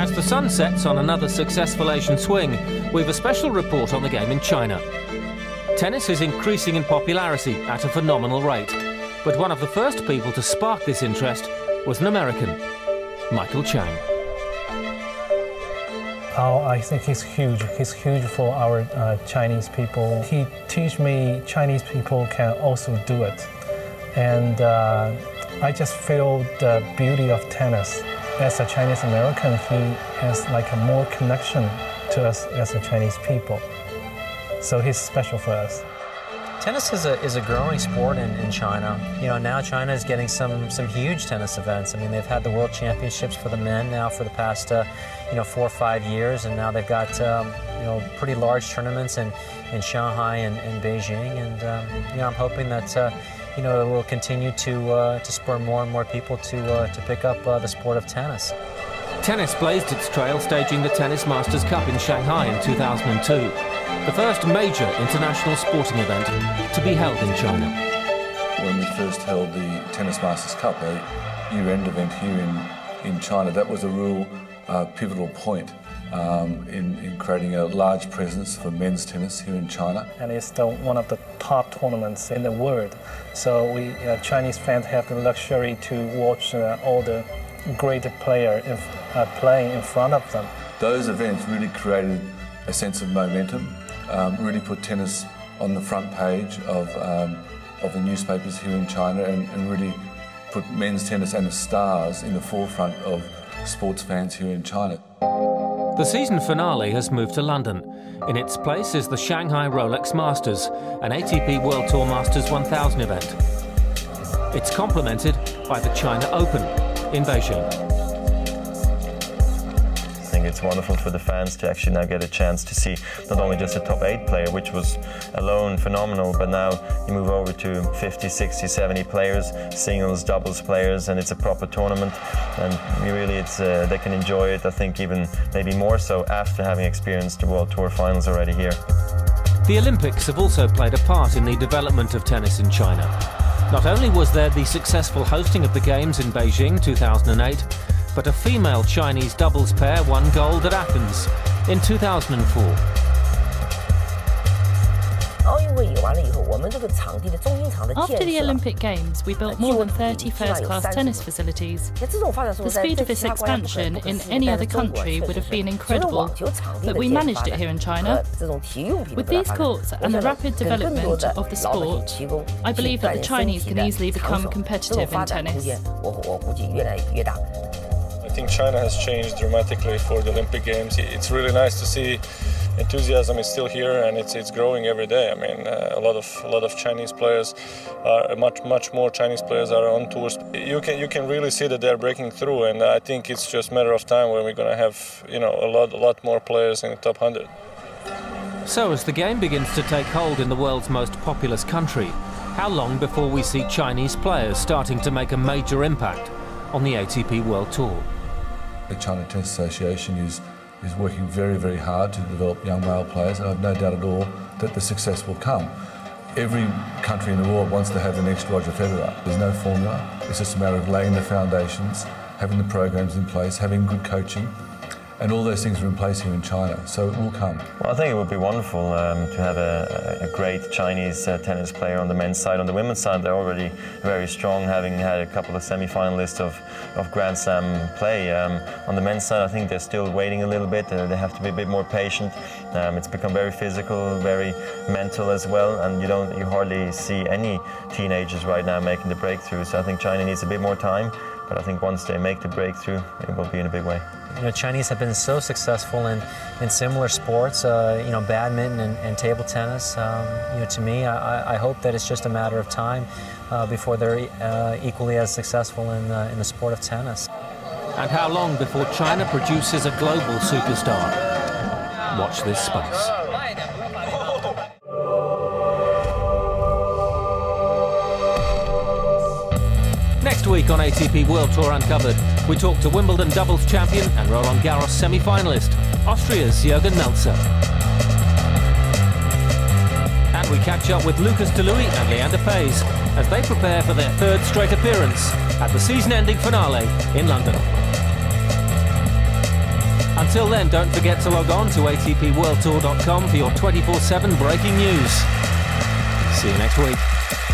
As the sun sets on another successful Asian swing, we've a special report on the game in China. Tennis is increasing in popularity at a phenomenal rate, but one of the first people to spark this interest was an American, Michael Chang. Oh, I think he's huge. He's huge for our Chinese people. He teach me Chinese people can also do it. And I just feel the beauty of tennis. As a Chinese American, he has like a more connection to us as a Chinese people. So he's special for us. Tennis is a growing sport in China. You know, now China is getting some huge tennis events. I mean, they've had the World Championships for the men now for the past 4 or 5 years, and now they've got pretty large tournaments in Shanghai and Beijing. And I'm hoping that it will continue to spur more and more people to pick up the sport of tennis. Tennis blazed its trail, staging the Tennis Masters Cup in Shanghai in 2002. The first major international sporting event to be held in China. When we first held the Tennis Masters Cup, a year-end event here in China, that was a real pivotal point in creating a large presence for men's tennis here in China. And it's one of the top tournaments in the world. So we Chinese fans have the luxury to watch all the great players playing in front of them. Those events really created a sense of momentum, really put tennis on the front page of the newspapers here in China, and really put men's tennis and the stars in the forefront of sports fans here in China. The season finale has moved to London. In its place is the Shanghai Rolex Masters, an ATP World Tour Masters 1000 event. It's complemented by the China Open in Beijing. I think it's wonderful for the fans to actually now get a chance to see not only just a top 8 player, which was alone phenomenal, but now you move over to 50, 60, 70 players, singles, doubles players, and it's a proper tournament. And really, they can enjoy it, I think, even maybe more so after having experienced the World Tour finals already here. The Olympics have also played a part in the development of tennis in China. Not only was there the successful hosting of the Games in Beijing 2008, but a female Chinese doubles pair won gold at Athens in 2004. After the Olympic Games, we built more than 30 first-class tennis facilities. The speed of this expansion in any other country would have been incredible, but we managed it here in China. With these courts and the rapid development of the sport, I believe that the Chinese can easily become competitive in tennis. I think China has changed dramatically for the Olympic Games. It's really nice to see enthusiasm is still here, and it's growing every day. I mean, a lot of Chinese players, much more Chinese players are on tours. You can really see that they're breaking through, and I think it's just a matter of time when we're going to have a lot more players in the top 100. So as the game begins to take hold in the world's most populous country, how long before we see Chinese players starting to make a major impact on the ATP World Tour? The China Tennis Association is working very, very hard to develop young male players, and I have no doubt at all that the success will come. Every country in the world wants to have the next Roger Federer. There's no formula. It's just a matter of laying the foundations, having the programs in place, having good coaching, and all those things are in place here in China, so it will come. Well, I think it would be wonderful to have a great Chinese tennis player on the men's side. On the women's side, they're already very strong, having had a couple of semi-finalists of Grand Slam play. On the men's side, I think they're still waiting a little bit. They have to be a bit more patient. It's become very physical, very mental as well, and you hardly see any teenagers right now making the breakthrough. So I think China needs a bit more time, but I think once they make the breakthrough, it will be in a big way. Chinese have been so successful in similar sports, badminton and table tennis. To me, I hope that it's just a matter of time before they're equally as successful in the sport of tennis. And how long before China produces a global superstar? Watch this space. Next week on ATP World Tour Uncovered, we talk to Wimbledon doubles champion and Roland Garros semi-finalist, Austria's Jürgen Melzer. And we catch up with Lucas Delouis and Leander Paes as they prepare for their third straight appearance at the season-ending finale in London. Until then, don't forget to log on to atpworldtour.com for your 24/7 breaking news. See you next week.